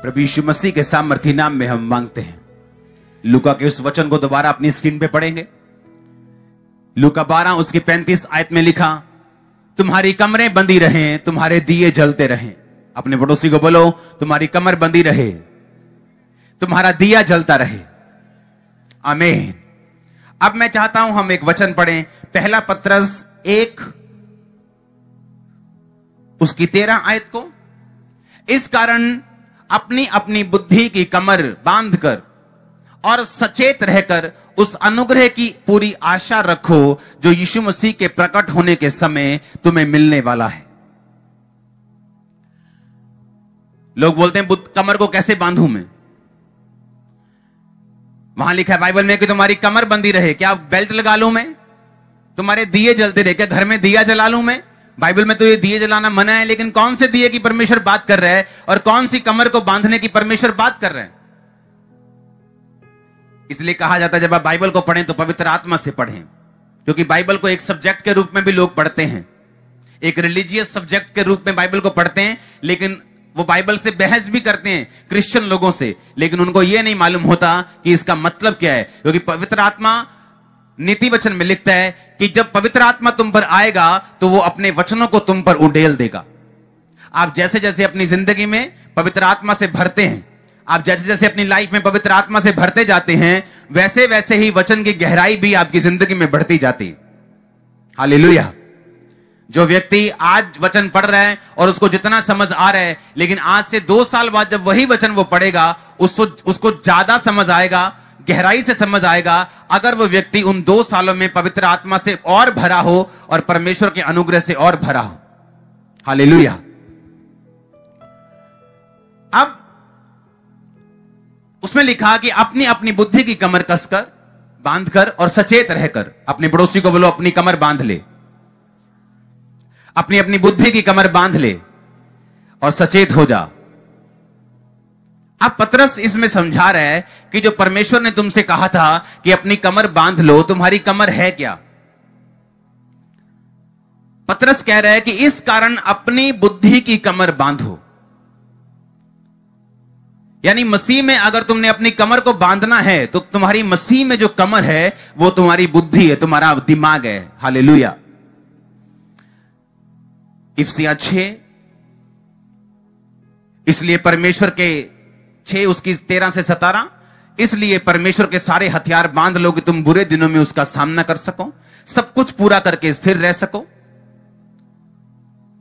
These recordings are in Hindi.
प्रभु यीशु मसीह के सामर्थी नाम में हम मांगते हैं। लूका के उस वचन को दोबारा अपनी स्क्रीन पे पढ़ेंगे। लूका 12 उसकी 35 आयत में लिखा, तुम्हारी कमरें बंदी रहें, तुम्हारे दिए जलते रहें। अपने पड़ोसी को बोलो, तुम्हारी कमर बंदी रहे, तुम्हारा दिया जलता रहे। आमीन। अब मैं चाहता हूं हम एक वचन पढ़ें, पहला पत्रस 1 उसकी 13 आयत को। इस कारण अपनी अपनी बुद्धि की कमर बांधकर और सचेत रहकर उस अनुग्रह की पूरी आशा रखो जो यीशु मसीह के प्रकट होने के समय तुम्हें मिलने वाला है। लोग बोलते हैं कमर को कैसे बांधूं मैं? वहां लिखा है बाइबल में कि तुम्हारी कमर बंदी रहे। क्या बेल्ट लगा लूं मैं? तुम्हारे दिए जलते रहे। क्या घर में दिया जला लूं मैं? बाइबल में तो ये दिए जलाना मना है, लेकिन कौन से दिए की परमेश्वर बात कर रहा है और कौन सी कमर को बांधने की परमेश्वर बात कर रहे हैं? इसलिए कहा जाता है जब आप बाइबल को पढ़ें तो पवित्र आत्मा से पढ़ें, क्योंकि बाइबल को एक सब्जेक्ट के रूप में भी लोग पढ़ते हैं, एक रिलीजियस सब्जेक्ट के रूप में बाइबल को पढ़ते हैं, लेकिन वो बाइबल से बहस भी करते हैं क्रिश्चियन लोगों से, लेकिन उनको यह नहीं मालूम होता कि इसका मतलब क्या है। क्योंकि पवित्र आत्मा नीति वचन में लिखता है कि जब पवित्र आत्मा तुम पर आएगा तो वो अपने वचनों को तुम पर उंडेल देगा। आप जैसे जैसे अपनी जिंदगी में पवित्र आत्मा से भरते हैं, आप जैसे जैसे अपनी लाइफ में पवित्र आत्मा से भरते जाते हैं, वैसे वैसे ही वचन की गहराई भी आपकी जिंदगी में बढ़ती जाती है। हालेलुया। जो व्यक्ति आज वचन पढ़ रहा है और उसको जितना समझ आ रहा है, लेकिन आज से 2 साल बाद जब वही वचन वो पढ़ेगा उसको ज्यादा समझ आएगा, गहराई से समझ आएगा, अगर वो व्यक्ति उन 2 सालों में पवित्र आत्मा से और भरा हो और परमेश्वर के अनुग्रह से और भरा हो। हालेलुया। अब उसमें लिखा कि अपनी अपनी बुद्धि की कमर कसकर बांधकर और सचेत रहकर, अपने पड़ोसी को बोलो अपनी कमर बांध ले, अपनी अपनी बुद्धि की कमर बांध ले और सचेत हो जा। अब पतरस इसमें समझा रहा है कि जो परमेश्वर ने तुमसे कहा था कि अपनी कमर बांध लो, तुम्हारी कमर है क्या? पतरस कह रहा है कि इस कारण अपनी बुद्धि की कमर बांधो। यानी मसीह में अगर तुमने अपनी कमर को बांधना है तो तुम्हारी मसीह में जो कमर है वो तुम्हारी बुद्धि है, तुम्हारा दिमाग है। हालेलुया। इफिसियां 6 इसलिए परमेश्वर के 6 उसकी 13 से 17, इसलिए परमेश्वर के सारे हथियार बांध लो कि तुम बुरे दिनों में उसका सामना कर सको, सब कुछ पूरा करके स्थिर रह सको।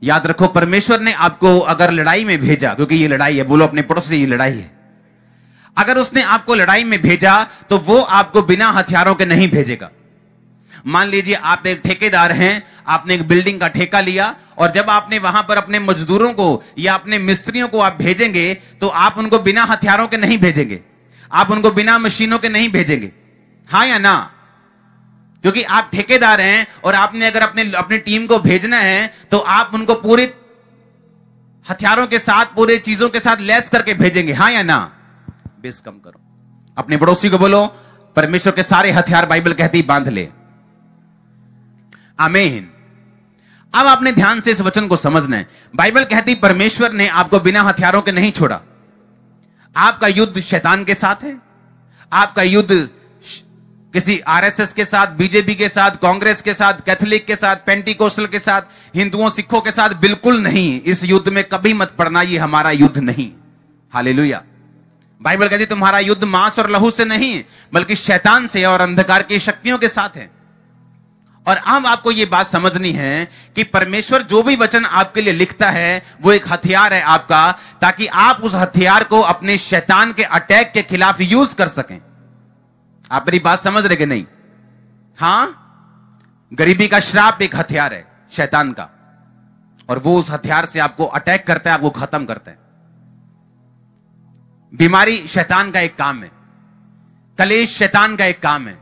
याद रखो, परमेश्वर ने आपको अगर लड़ाई में भेजा, क्योंकि ये लड़ाई है, बोलो अपने पड़ोस से ये लड़ाई है, अगर उसने आपको लड़ाई में भेजा तो वो आपको बिना हथियारों के नहीं भेजेगा। मान लीजिए आप एक ठेकेदार हैं, आपने एक बिल्डिंग का ठेका लिया और जब आपने वहां पर अपने मजदूरों को या अपने मिस्त्रियों को आप भेजेंगे तो आप उनको बिना हथियारों के नहीं भेजेंगे, आप उनको बिना मशीनों के नहीं भेजेंगे। हाँ या ना? क्योंकि आप ठेकेदार हैं और आपने अगर अपनी टीम को भेजना है तो आप उनको पूरे हथियारों के साथ, पूरे चीजों के साथ लैस करके भेजेंगे। हाँ या ना? बेस कम करो। अपने पड़ोसी को बोलो परमेश्वर के सारे हथियार बाइबल कहती बांध ले। आमीन। अब आपने ध्यान से इस वचन को समझना है। बाइबल कहती परमेश्वर ने आपको बिना हथियारों के नहीं छोड़ा। आपका युद्ध शैतान के साथ है, आपका युद्ध किसी आरएसएस के साथ, बीजेपी के साथ, कांग्रेस के साथ, कैथोलिक के साथ, पेंटिकोस्टल के साथ, हिंदुओं सिखों के साथ बिल्कुल नहीं। इस युद्ध में कभी मत पड़ना, ये हमारा युद्ध नहीं। हालेलुया। बाइबल कहती तुम्हारा युद्ध मांस और लहू से नहीं बल्कि शैतान से और अंधकार की शक्तियों के साथ है। और अब आपको यह बात समझनी है कि परमेश्वर जो भी वचन आपके लिए लिखता है वो एक हथियार है आपका, ताकि आप उस हथियार को अपने शैतान के अटैक के खिलाफ यूज कर सकें। आप मेरी बात समझ रहे कि नहीं? हां, गरीबी का श्राप एक हथियार है शैतान का, और वो उस हथियार से आपको अटैक करता है, आपको खत्म करता है। बीमारी शैतान का एक काम है, कलेश शैतान का एक काम है,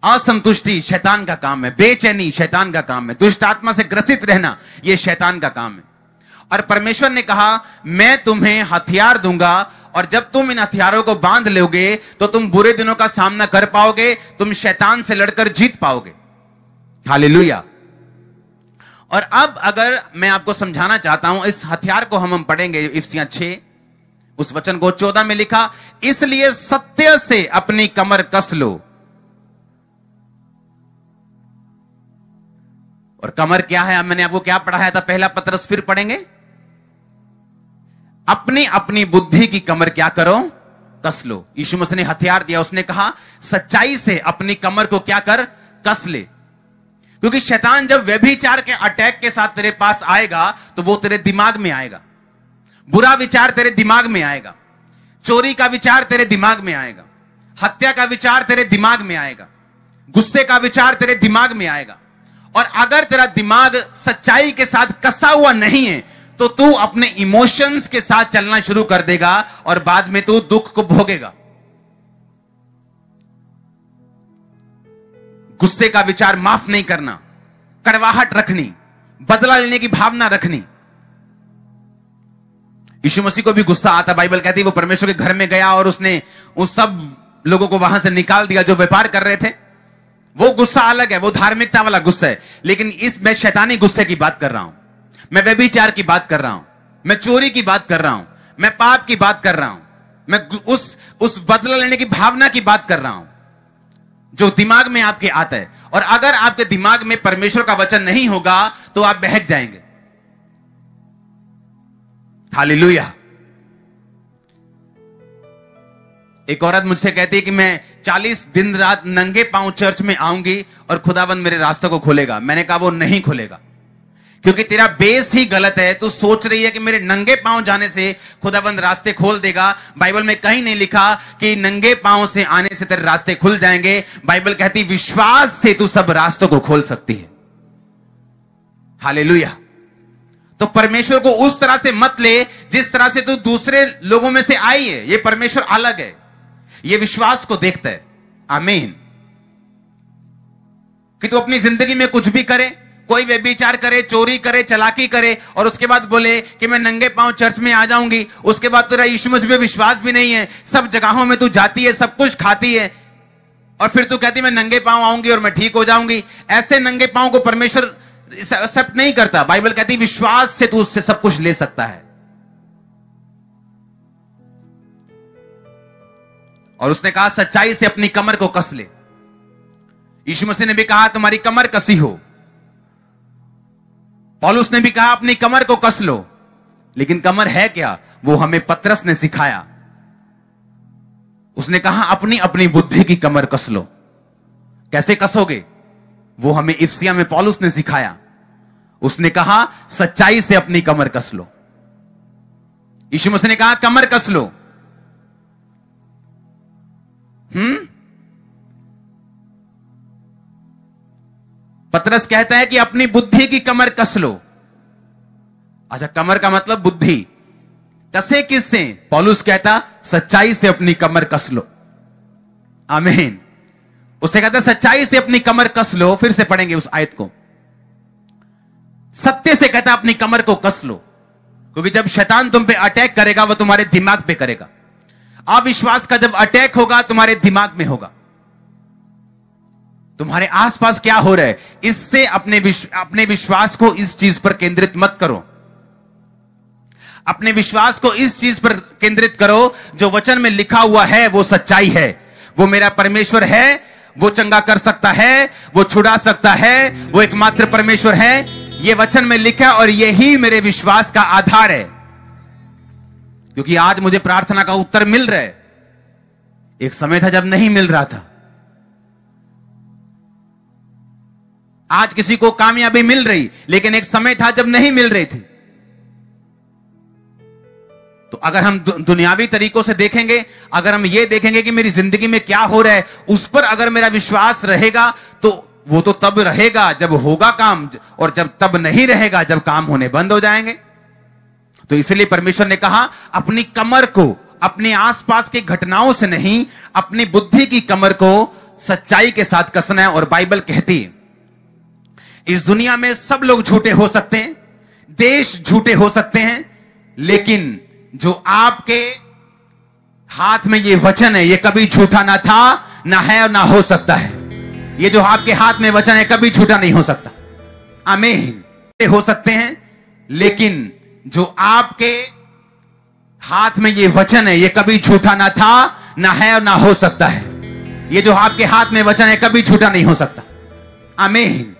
असंतुष्टि शैतान का काम है, बेचैनी शैतान का काम है, दुष्ट आत्मा से ग्रसित रहना यह शैतान का काम है। और परमेश्वर ने कहा मैं तुम्हें हथियार दूंगा और जब तुम इन हथियारों को बांध लोगे तो तुम बुरे दिनों का सामना कर पाओगे, तुम शैतान से लड़कर जीत पाओगे। हालेलुया। और अब अगर मैं आपको समझाना चाहता हूं, इस हथियार को हम पढ़ेंगे इफिसियां 6 उस वचन को 14 में लिखा, इसलिए सत्य से अपनी कमर कस लो। और कमर क्या है? मैंने आपको क्या पढ़ाया था? पहला पत्रस, फिर पढ़ेंगे। अपनी अपनी बुद्धि की कमर क्या करो? कस लो। यीशु मसीह ने हथियार दिया, उसने कहा सच्चाई से अपनी कमर को क्या कर? कस ले। क्योंकि शैतान जब व्यभिचार के अटैक के साथ तेरे पास आएगा तो वो तेरे दिमाग में आएगा, बुरा विचार तेरे दिमाग में आएगा, चोरी का विचार तेरे दिमाग में आएगा, हत्या का विचार तेरे दिमाग में आएगा, गुस्से का विचार तेरे दिमाग में आएगा। और अगर तेरा दिमाग सच्चाई के साथ कसा हुआ नहीं है तो तू अपने इमोशंस के साथ चलना शुरू कर देगा और बाद में तू दुख को भोगेगा। गुस्से का विचार माफ नहीं करना, कड़वाहट रखनी, बदला लेने की भावना रखनी। यीशु मसीह को भी गुस्सा आता, बाइबल कहती है वो परमेश्वर के घर में गया और उसने उस सब लोगों को वहां से निकाल दिया जो व्यापार कर रहे थे। वो गुस्सा अलग है, वो धार्मिकता वाला गुस्सा है। लेकिन मैं शैतानी गुस्से की बात कर रहा हूं, मैं व्यभिचार की बात कर रहा हूं, मैं चोरी की बात कर रहा हूं, मैं पाप की बात कर रहा हूं, मैं उस बदला लेने की भावना की बात कर रहा हूं जो दिमाग में आपके आता है। और अगर आपके दिमाग में परमेश्वर का वचन नहीं होगा तो आप बहक जाएंगे। हालेलुया। एक औरत मुझसे कहती है कि मैं 40 दिन रात नंगे पांव चर्च में आऊंगी और खुदावंद मेरे रास्तों को खोलेगा। मैंने कहा वो नहीं खोलेगा, क्योंकि तेरा बेस ही गलत है। तू सोच रही है कि मेरे नंगे पांव जाने से खुदावंद रास्ते खोल देगा। बाइबल में कहीं नहीं लिखा कि नंगे पांव से आने से तेरे रास्ते खुल जाएंगे। बाइबल कहती विश्वास से तू सब रास्तों को खोल सकती है। हालेलुया। तो परमेश्वर को उस तरह से मत ले जिस तरह से तू दूसरे लोगों में से आई है। ये परमेश्वर अलग है, ये विश्वास को देखता है। आमीन। कि तू अपनी जिंदगी में कुछ भी करे, कोई व्यभिचार करे, चोरी करे, चालाकी करे और उसके बाद बोले कि मैं नंगे पांव चर्च में आ जाऊंगी। उसके बाद तेरा यीशु मसीह पे विश्वास भी नहीं है, सब जगहों में तू जाती है, सब कुछ खाती है और फिर तू कहती मैं नंगे पांव आऊंगी और मैं ठीक हो जाऊंगी। ऐसे नंगे पांव को परमेश्वर एक्सेप्ट नहीं करता। बाइबल कहती विश्वास से तू उससे सब कुछ ले सकता है। और उसने कहा सच्चाई से अपनी कमर को कस ले। यीशु मसीह ने भी कहा तुम्हारी कमर कसी हो। पौलुस ने भी कहा अपनी कमर को कस लो। लेकिन कमर है क्या? वो हमें पतरस ने सिखाया। उसने कहा अपनी अपनी बुद्धि की कमर कस लो। कैसे कसोगे? वो हमें इफिसिया में पौलुस ने सिखाया। उसने कहा सच्चाई से अपनी कमर कस लो। यीशु मसीह ने कहा कमर कस लो। पतरस कहता है कि अपनी बुद्धि की कमर कस लो। अच्छा, कमर का मतलब बुद्धि। कसे किससे? पौलुस कहता सच्चाई से अपनी कमर कस लो। आमीन। उसने कहता सच्चाई से अपनी कमर कस लो। फिर से पढ़ेंगे उस आयत को। सत्य से कहता अपनी कमर को कस लो, क्योंकि जब शैतान तुम पे अटैक करेगा वो तुम्हारे दिमाग पे करेगा। अविश्वास का जब अटैक होगा तुम्हारे दिमाग में होगा। तुम्हारे आसपास क्या हो रहा है, इससे अपने विश्वास को इस चीज पर केंद्रित मत करो। अपने विश्वास को इस चीज पर केंद्रित करो जो वचन में लिखा हुआ है वो सच्चाई है। वो मेरा परमेश्वर है, वो चंगा कर सकता है, वो छुड़ा सकता है, वो एकमात्र परमेश्वर है। ये वचन में लिखा और यही मेरे विश्वास का आधार है। क्योंकि आज मुझे प्रार्थना का उत्तर मिल रहा है। एक समय था जब नहीं मिल रहा था। आज किसी को कामयाबी मिल रही, लेकिन एक समय था जब नहीं मिल रही थी। तो अगर हम दुनियावी तरीकों से देखेंगे, अगर हम ये देखेंगे कि मेरी जिंदगी में क्या हो रहा है, उस पर अगर मेरा विश्वास रहेगा तो वो तो तब रहेगा जब होगा काम, और जब तब नहीं रहेगा जब काम होने बंद हो जाएंगे। तो इसलिए परमेश्वर ने कहा अपनी कमर को अपने आसपास की घटनाओं से नहीं, अपनी बुद्धि की कमर को सच्चाई के साथ कसना है। और बाइबल कहती है इस दुनिया में सब लोग झूठे हो सकते हैं, देश झूठे हो सकते हैं, लेकिन जो आपके हाथ में ये वचन है ये कभी झूठा ना था, ना है और ना हो सकता है। ये जो आपके हाथ में वचन है कभी झूठा नहीं हो सकता। आमीन। हो सकते हैं, लेकिन जो आपके हाथ में ये वचन है, ये कभी झूठा ना था, ना है और ना हो सकता है। ये जो आपके हाथ में वचन है कभी झूठा नहीं हो सकता। आमीन।